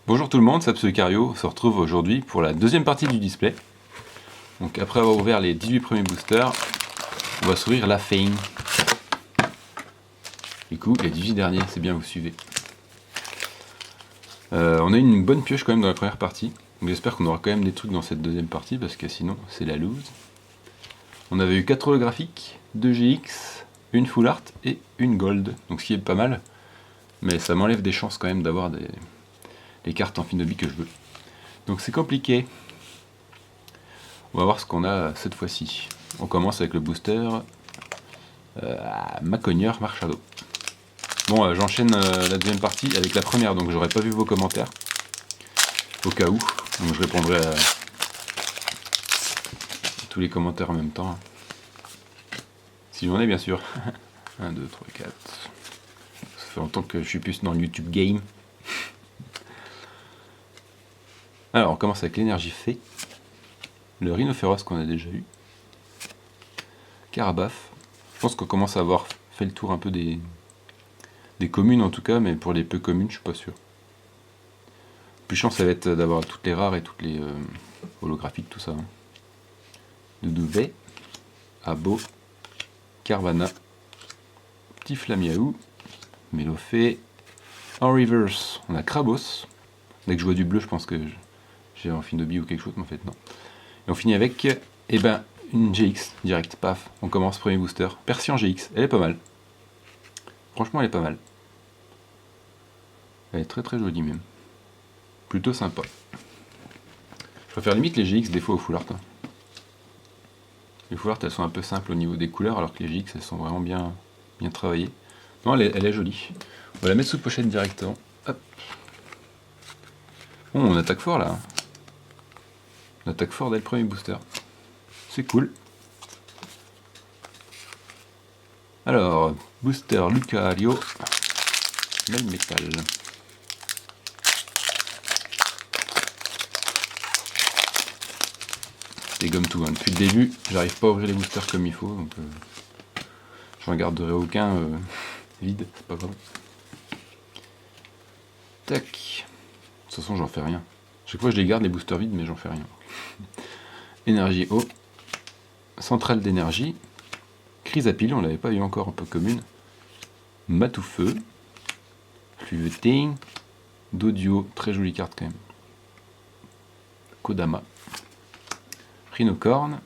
Bonjour tout le monde, c'est Absolucario, on se retrouve aujourd'hui pour la deuxième partie du display. Donc après avoir ouvert les 18 premiers boosters, on va s'ouvrir la fin. Du coup, les 18 derniers, c'est bien, vous suivez. On a eu une bonne pioche quand même dans la première partie, donc j'espère qu'on aura quand même des trucs dans cette deuxième partie, parce que sinon c'est la loose. On avait eu 4 holographiques, 2 GX, une full art et une gold, donc ce qui est pas mal, mais ça m'enlève des chances quand même d'avoir les cartes Amphinobi que je veux. Donc c'est compliqué. On va voir ce qu'on a cette fois-ci. On commence avec le booster Macogneur Marshado. Bon, j'enchaîne la deuxième partie avec la première, donc j'aurais pas vu vos commentaires. Au cas où. Donc je répondrai à tous les commentaires en même temps. Si j'en ai, bien sûr. 1, 2, 3, 4. Ça fait longtemps que je suis plus dans le YouTube game. Alors, on commence avec l'énergie fée. Le rhinophéros qu'on a déjà eu. Carabaf. Je pense qu'on commence à avoir fait le tour un peu des communes en tout cas, mais pour les peu communes, je suis pas sûr. Plus chance, ça va être d'avoir toutes les rares et toutes les holographiques, tout ça. Hein. Doudouvet, Abo, Carvana, Petit Flamiaou, Mélofée. En reverse, on a Krabos. Dès que je vois du bleu, je pense que j'ai Amphinobi ou quelque chose, mais en fait non. Et on finit avec une GX direct, paf. On commence premier booster. Persian GX, elle est pas mal. Franchement, elle est pas mal. Elle est très très jolie même. Plutôt sympa. Je préfère limite les GX des fois aux full art. Hein. Les full art elles sont un peu simples au niveau des couleurs, alors que les GX elles sont vraiment bien travaillées. Non, elle est jolie. On va la mettre sous pochette directement. Hop. Bon, on attaque fort là. On attaque fort dès le premier booster. C'est cool. Alors, booster Lucario, Melmetal. C'est comme tout, hein. Depuis le début, j'arrive pas à ouvrir les boosters comme il faut, donc j'en garderai aucun vide, c'est pas grave. Tac. De toute façon, j'en fais rien. Chaque fois, je les garde les boosters vides, mais j'en fais rien. Énergie eau. Centrale d'énergie. Chrysapile, on l'avait pas eu encore un peu commune. Matoufeu. Fluveting. Dodio, très jolie carte quand même. Kodama. Rhinocorn.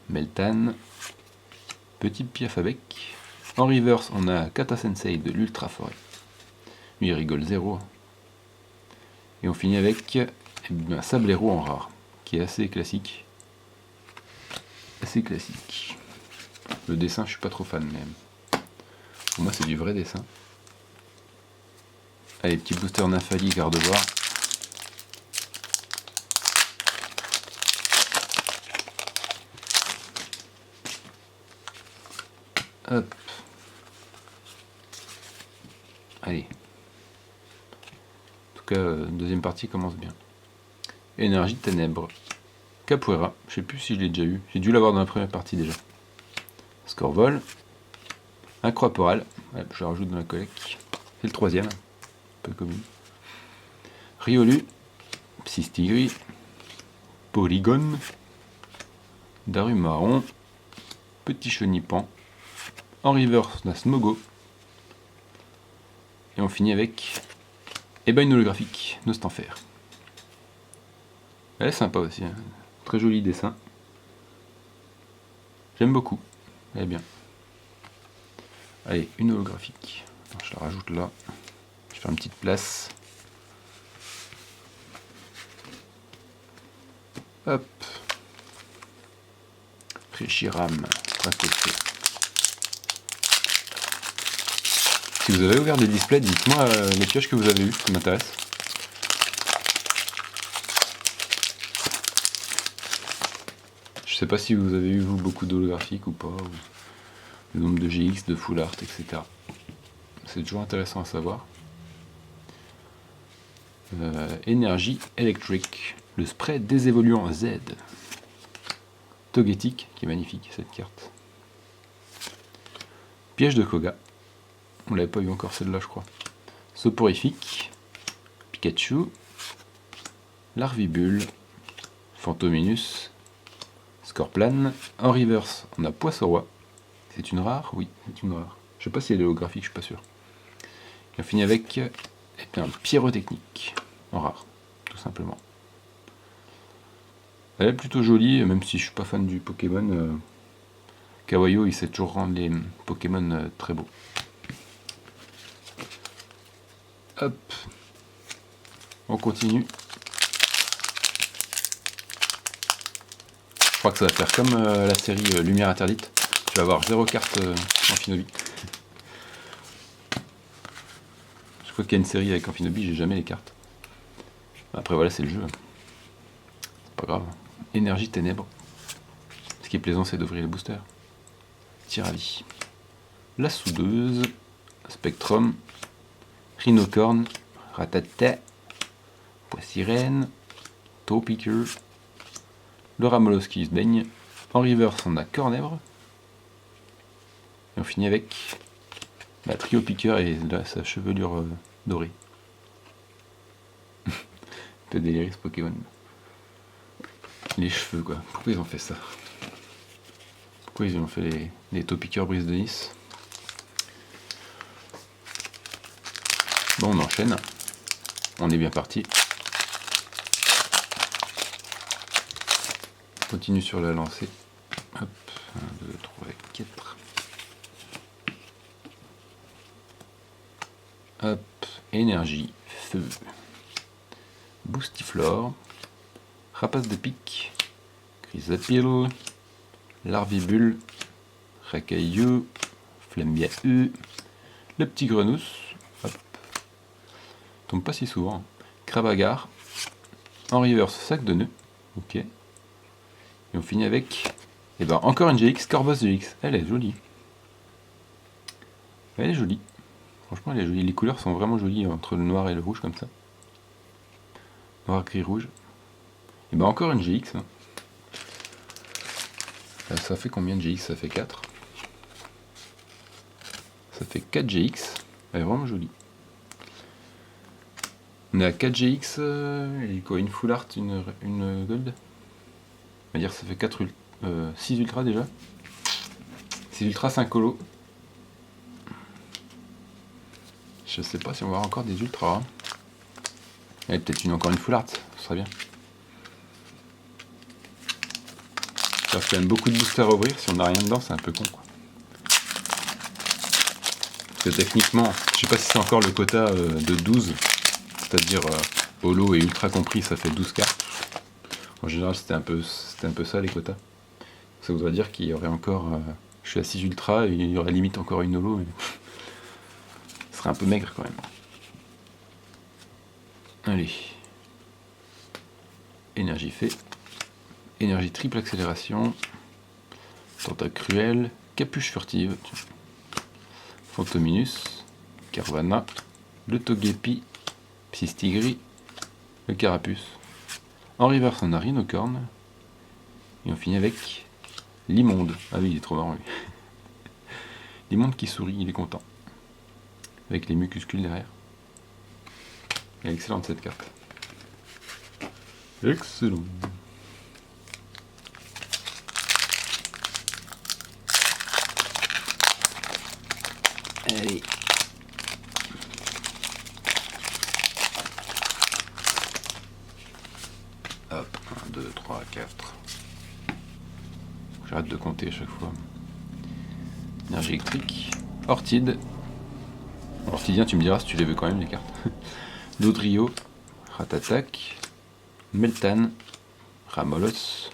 Meltan. Petit Piafabec. En reverse, on a Kata Sensei de l'Ultra Forêt. Lui, il rigole zéro. Et on finit avec Sablero en rare, qui est assez classique. Le dessin, je suis pas trop fan même. Pour moi, c'est du vrai dessin. Allez, petit booster Nymphali, Gardevoir. Hop. Allez. En tout cas, deuxième partie commence bien. Énergie ténèbres. Capoeira, je sais plus si je l'ai déjà eu. J'ai dû l'avoir dans la première partie déjà. Scorvol. Incroaporal. Ouais, je rajoute dans la collecte. C'est le troisième. Un peu commun. Riolu. Psystigri. Polygon. Darumaron. Petit Chenipan. En reverse, on a Smogo. Et on finit avec une holographique, Nostanfer. Elle est sympa aussi, hein. Très joli dessin. J'aime beaucoup, elle est bien. Allez, une holographique. Attends, je la rajoute là. Je vais faire une petite place. Hop. Reshiram, Tracoté. Si vous avez ouvert des displays, dites-moi les pioches que vous avez eues, ça m'intéresse. Je sais pas si vous avez eu vous beaucoup d'holographiques ou pas, ou le nombre de GX, de full art, etc. C'est toujours intéressant à savoir. Énergie électrique, le spray désévoluant Z. Togetic, qui est magnifique cette carte. Piège de Koga. On l'avait pas eu encore celle-là, je crois. Soporifique. Pikachu, Larvibule, Fantominus, Scorplan. En reverse, on a Poisson-Roi. C'est une rare? Oui, c'est une rare. Je sais pas si elle est holographique, je suis pas sûr. Et on finit avec un Pyrotechnique en rare, tout simplement. Elle est plutôt jolie, même si je suis pas fan du Pokémon. Kawaii, il sait toujours rendre les Pokémon très beaux. Hop, on continue. Je crois que ça va faire comme la série Lumière Interdite. Tu vas avoir 0 carte Amphinobi. Je crois qu'il y a une série avec Amphinobi, j'ai jamais les cartes. Après voilà, c'est le jeu. C'est pas grave. Énergie Ténèbres. Ce qui est plaisant, c'est d'ouvrir les boosters. Tiravi. La Soudeuse. Spectrum. Rhinocorn. Ratata. Poissirène. Taupiqueur. Le Ramoloss qui se baigne. En reverse, on a Cornèvre. Et on finit avec Trio Piqueur et là, sa chevelure dorée. Un peu déliré ce Pokémon. Les cheveux, quoi. Pourquoi ils ont fait ça? Pourquoi ils ont fait les Taupiqueurs Brise de Nice? Bon, on enchaîne. On est bien parti. Continue sur la lancée. Hop, 1, 2, 3, 4. Hop, énergie, feu. Boostiflore. Rapace de pique. Chrysapile. Larvibule. Racailleux. Flambiaeux. Le petit grenousse. Hop. Tombe pas si souvent. Crabagar. En reverse, sac de nœuds. Ok. Et on finit avec, encore une GX, Corvos GX. Elle est jolie. Elle est jolie. Franchement, elle est jolie. Les couleurs sont vraiment jolies entre le noir et le rouge comme ça. Noir, gris, rouge. Et encore une GX. Hein. Ça fait combien de GX? Ça fait 4. Ça fait 4 GX. Elle est vraiment jolie. On est à 4 GX. Et quoi, une full art, une gold. On va dire que ça fait 6 ultras déjà. 6 ultras, 5 holo. Je sais pas si on va avoir encore des ultras. Et peut-être encore une full art, ce serait bien. Ça fait quand même beaucoup de boosters à ouvrir. Si on n'a rien dedans, c'est un peu con, quoi. Parce que techniquement, je sais pas si c'est encore le quota de 12. C'est-à-dire holo et ultra compris, ça fait 12 cartes. En général, c'était un peu ça les quotas. Ça voudrait dire qu'il y aurait encore. Je suis à 6 ultra et il y aurait limite encore une holo, mais. Ce serait un peu maigre quand même. Allez. Énergie fait. Énergie triple accélération. Tentacle cruel. Capuche furtive. Fantominus. Carvana. Le Togepi. Psystigri. Le Carapuce. En reverse, on a Rhinocorn. Et on finit avec l'immonde. Ah oui, il est trop marrant, lui. L'immonde qui sourit, il est content. Avec les mucuscules derrière. Elle est excellente cette carte. Excellent. Allez. Hop, 1, 2, 3, 4. J'arrête de compter à chaque fois. Énergie électrique. Ortide. Ortidien, tu me diras si tu les veux quand même, les cartes. Dodrio. Ratatac. Meltan. Ramoloss.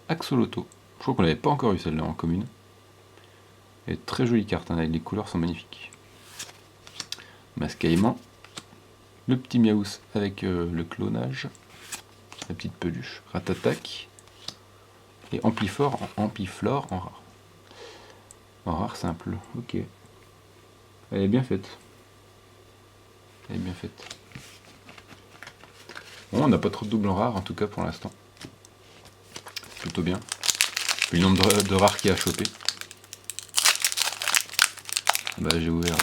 Axoloto. Je crois qu'on l'avait pas encore eu celle-là en commune. Et très jolie carte, hein, les couleurs sont magnifiques. Mascaillement. Le petit Miaous avec le clonage. La petite peluche. Ratatac. Et Ampliflore en rare. En rare simple. Ok. Elle est bien faite. Elle est bien faite. Bon, on n'a pas trop de double en rare en tout cas pour l'instant. Plutôt bien. Vu le nombre de rares qu'il y a à choper. Bah j'ai ouvert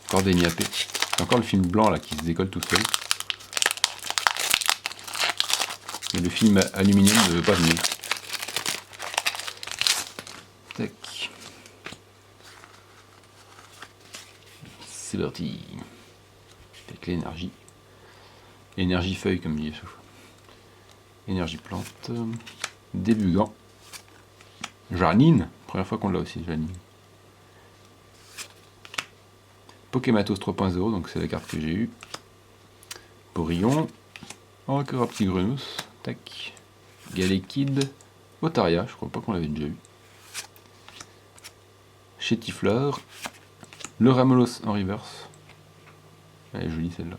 encore des niapés. C'est encore le film blanc là qui se décolle tout seul. Mais le film aluminium ne veut pas venir. Tac. C'est parti. Avec l'énergie. Énergie feuille, comme dit chaque fois. Énergie plante. Débugant. Janine. Première fois qu'on l'a aussi, Janine. Pokématos 3.0, donc c'est la carte que j'ai eue. Porillon. Encore un petit Grenousse. Tac. Galekid. Otaria, je crois pas qu'on l'avait déjà eu. Chétiflore. Le Ramolos en reverse. Elle est jolie celle-là.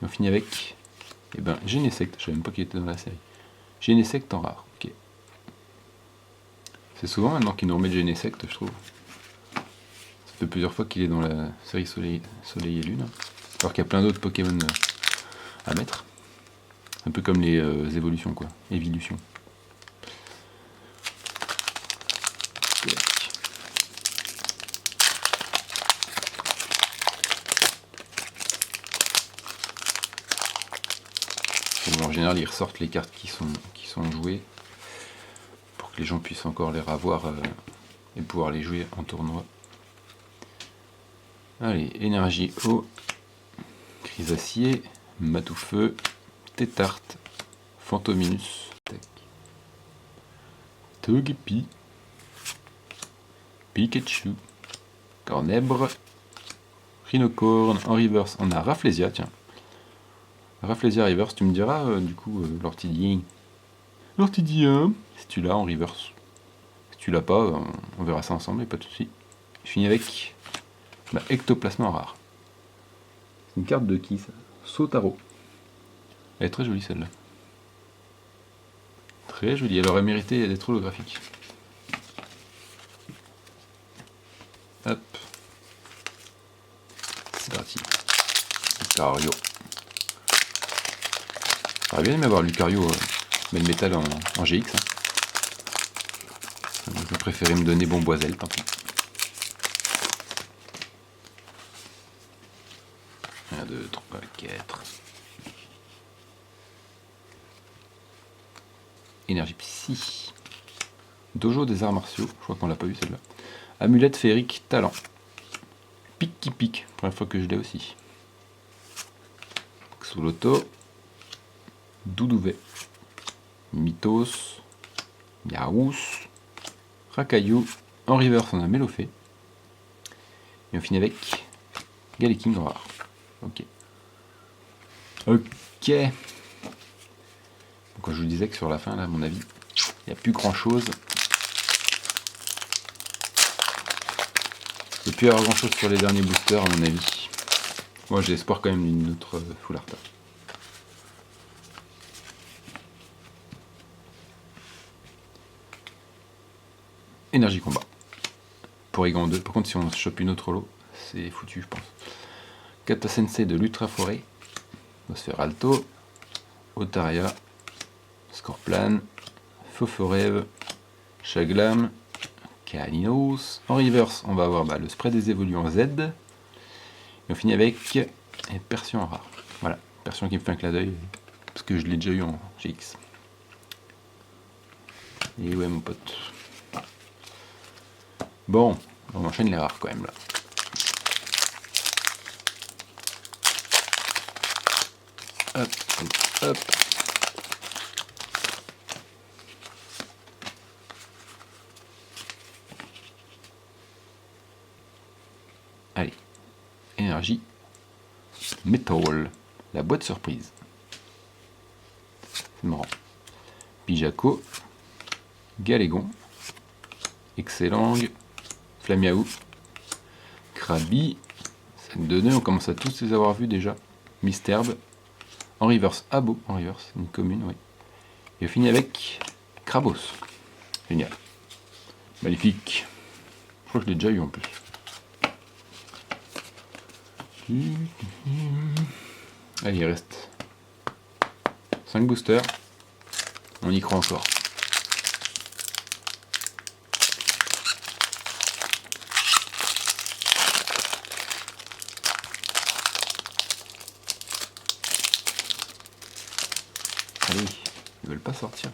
Et on finit avec Genesect, je savais même pas qu'il était dans la série. Genesect en rare, ok. C'est souvent maintenant qu'ils nous remettent Genesect, je trouve. Ça fait plusieurs fois qu'il est dans la série Soleil et Lune. Alors qu'il y a plein d'autres Pokémon à mettre. Un peu comme les évolutions, quoi. Évolutions. En général, ils ressortent les cartes qui sont jouées pour que les gens puissent encore les revoir et pouvoir les jouer en tournoi. Allez, énergie eau, Chrysacier, Matoufeu, Tétarte, Fantominus, Togepi, Pikachu, Cornèbre, Rhinocorn, en reverse, on a Rafflesia, tiens. Rafflesia reverse, tu me diras du coup l'orthidien. L'orthidien, si tu l'as en reverse. Si tu l'as pas, on verra ça ensemble, et pas de soucis. Je finis avec Ectoplasma en rare. C'est une carte de qui ça? Sotaro. Elle est très jolie celle-là. Très jolie, elle aurait mérité d'être holographique. Hop. C'est parti. Lucario. J'aurais bien aimé avoir Lucario, mais le métal en GX. Hein. Je préférais me donner Bomboiselle, tant pis. 1, 2, 3, 4. Énergie Psy. Dojo des arts martiaux, je crois qu'on l'a pas vu celle-là. Amulette féerique talent. Pique qui pique, première fois que je l'ai aussi. Xoloto. Doudouvet. Mythos. Yarous. Rakaillou. En reverse, on a Mélofée. Et on finit avec Galeking en rare. Ok. Ok. Quand je vous disais que sur la fin, là, à mon avis, il n'y a plus grand chose. Il n'y a plus avoir grand chose sur les derniers boosters, à mon avis. Moi, j'ai espoir quand même d'une autre Full Art. Énergie combat. Porygon 2. Par contre, si on se chope une autre lot, c'est foutu, je pense. Kata Sensei de l'Ultra Forêt. Nosferalto. Otaria. Scorplan. Foforève. Chaglam. Caninos. En reverse, on va avoir le spray des évoluants Z. Et on finit avec Persion en rare. Voilà, Persion qui me fait un clin d'œil. Parce que je l'ai déjà eu en GX. Et ouais, mon pote. Bon, on enchaîne les rares quand même là. Hop, hop, hop. Allez, énergie, métal, la boîte surprise. C'est marrant. Pijaco, Galégon, Excellent, Flamiaou, Krabi, sac de nœuds, on commence à tous les avoir vus déjà. Misterbe, en reverse, Abo, en reverse, une commune, oui. Et on finit avec Krabos. Génial. Magnifique. Je crois que je l'ai déjà eu en plus. Allez, il reste 5 boosters. On y croit encore. Allez, Ils veulent pas sortir.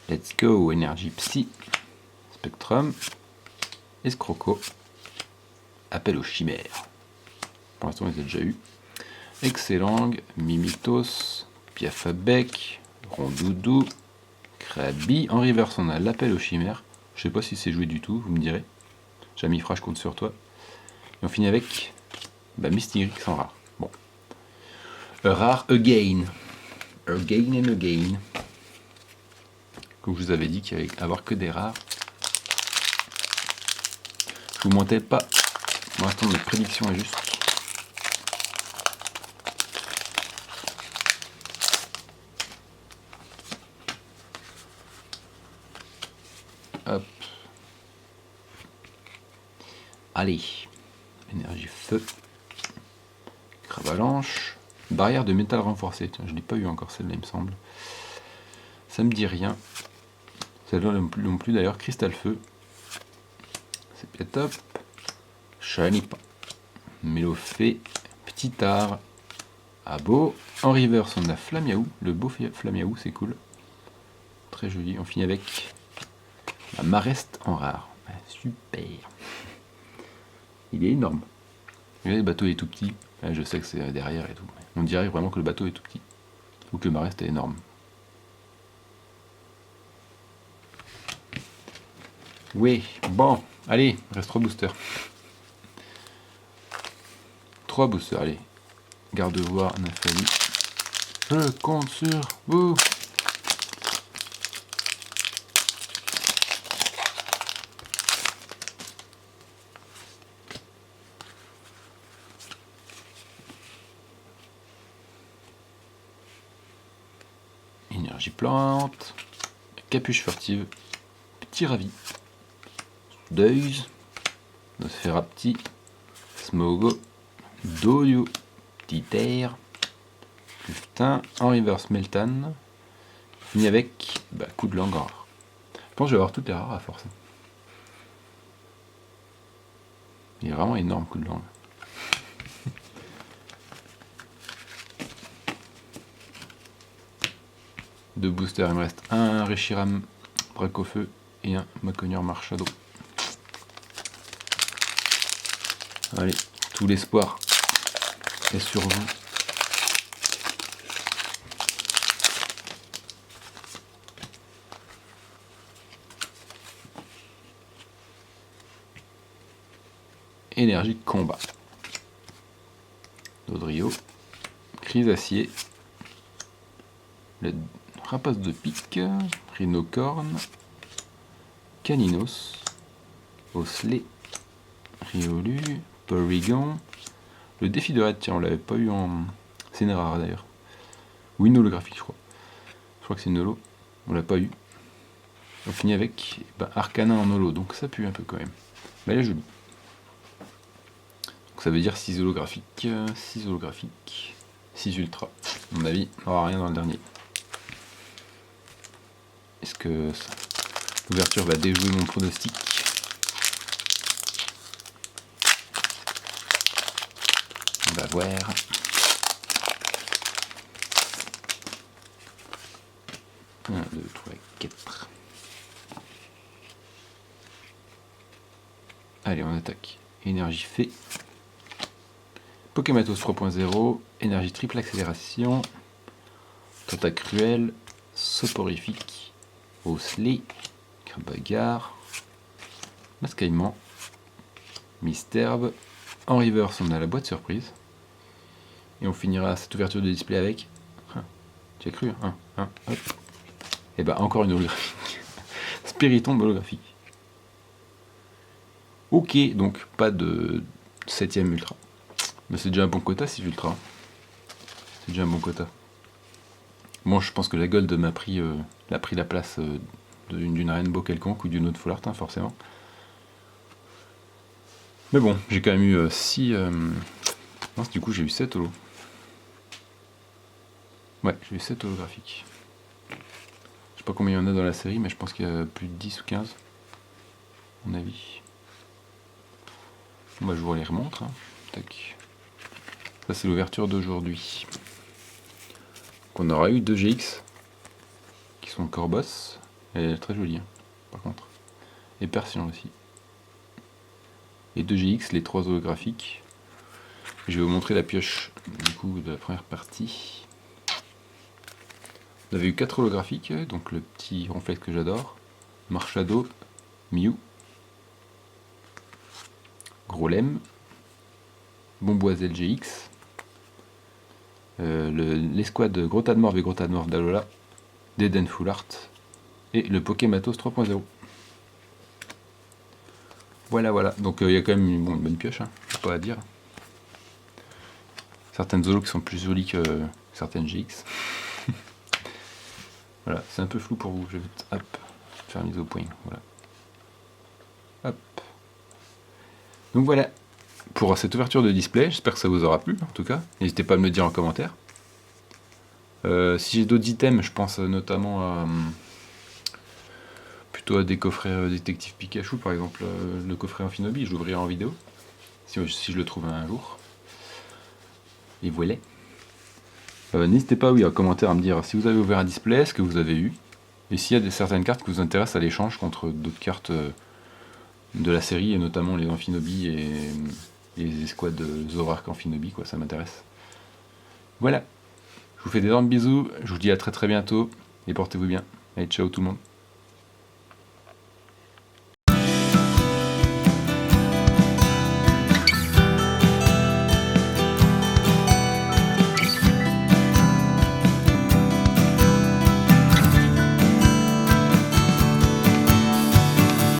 Let's go, énergie psy, Spectrum, Escroco, appel aux chimères. Pour l'instant, on les a déjà eu. Excellent, Mimitos, Piafabec, Rondoudou, Krabi. En reverse, on a l'appel aux chimères. Je sais pas si c'est joué du tout, vous me direz. Jamifra, je compte sur toi. Et on finit avec Mystigric sans rare. Bon. Rare again. Again and again. Comme je vous avais dit qu'il allait avoir que des rares. Je vous mentais pas. Pour l'instant, notre prédiction est juste. Hop. Allez. Énergie feu. Cravalanche. Barrière de métal renforcée. Tiens, je n'ai pas eu encore celle-là, il me semble. Ça me dit rien. Celle-là non plus d'ailleurs. Cristal feu. C'est bien top. Shiny pas. Mélofée. Petit art. Abo. En reverse, on a Flamiaou. Le beau Flamiaou, c'est cool. Très joli. On finit avec la Mareste en rare. Super. Il est énorme. Le bateau est tout petit. Je sais que c'est derrière et tout. On dirait vraiment que le bateau est tout petit. Ou que le Mareste est énorme. Oui, bon, allez, reste 3 boosters. 3 boosters, allez. Garde-voir, Nathalie. Je compte sur vous. Énergie plante. Capuche furtive. Petit ravi. Deuil. Nosferapti. Smogo. Doyo. Titer. Putain. En reverse Meltan. Fini avec coup de langue en rare. Je pense que je vais avoir toutes les rares à force. Il est vraiment énorme, coup de langue. Deux boosters, il me reste un Reshiram Braque au feu et un Maconior Marchado. Allez, tout l'espoir est sur vous. Énergie combat. Dodrio. Crise acier. Le rapace de pique. Rhinocorne. Caninos. Osselet. Riolu. Porygon. Le défi de raid, tiens, on l'avait pas eu en. C'est une rare d'ailleurs. Ou une holographique, je crois. Je crois que c'est une holo. On l'a pas eu. On finit avec Arcana en holo, donc ça pue un peu quand même. Mais elle est jolie. Donc ça veut dire 6 holographiques, 6 holographiques, 6 ultra. À mon avis, on n'aura rien dans le dernier. Est-ce que l'ouverture va déjouer mon pronostic? On va voir. Un, 2, 3, 4. Allez, on attaque. Énergie fée. Pokématos 3.0. Énergie triple accélération. Tentacruel. Soporifique. Osselet. Crabagar. Mascaillement. Misterbe. En reverse, on a la boîte surprise. Et on finira cette ouverture de display avec. Tu as cru, hop. Et encore une holographique. Spiritombe holographique. Ok, donc pas de 7ème ultra. Mais c'est déjà un bon quota 6 ultra. C'est déjà un bon quota. Bon, je pense que la gold m'a pris la place d'une rainbow quelconque ou d'une autre full art, forcément. Mais bon, j'ai quand même eu 6. Non, du coup, j'ai eu 7 holos. Ouais, j'ai eu 7 holographiques. Je sais pas combien il y en a dans la série, mais je pense qu'il y a plus de 10 ou 15. À mon avis. Bon, je vous les remontre. Tac. Ça c'est l'ouverture d'aujourd'hui. On aura eu 2 GX qui sont encore boss. Elle est très jolie, hein, par contre. Et Persian aussi. Et 2 GX, les 3 holographiques. Je vais vous montrer la pioche du coup de la première partie. On avait eu 4 holographiques, donc le petit ronflex que j'adore. Marshado, Mew, Grolem, Bomboiselle GX, l'escouade Gros Tas de Morve et Gros Tas de Morve d'Alola, d'Eden Full Art et le Pokématos 3.0. Voilà, donc il y a quand même une bonne pioche, hein, pas à dire. Certaines Zolos qui sont plus jolies que certaines GX. Voilà, c'est un peu flou pour vous, je vais faire mise au point. Voilà. Hop. Donc voilà, pour cette ouverture de display, j'espère que ça vous aura plu en tout cas. N'hésitez pas à me le dire en commentaire. Si j'ai d'autres items, je pense notamment à plutôt à des coffrets détective Pikachu, par exemple le coffret Amphinobi, je l'ouvrirai en vidéo, si je le trouve un jour. Et voilà. N'hésitez pas en commentaire à me dire si vous avez ouvert un display, ce que vous avez eu, et s'il y a certaines cartes qui vous intéressent à l'échange contre d'autres cartes de la série, et notamment les Amphinobi et les escouades Zoroark Amphinobi, quoi, ça m'intéresse. Voilà. Je vous fais d'énormes bisous, je vous dis à très très bientôt, et portez-vous bien. Allez, ciao tout le monde.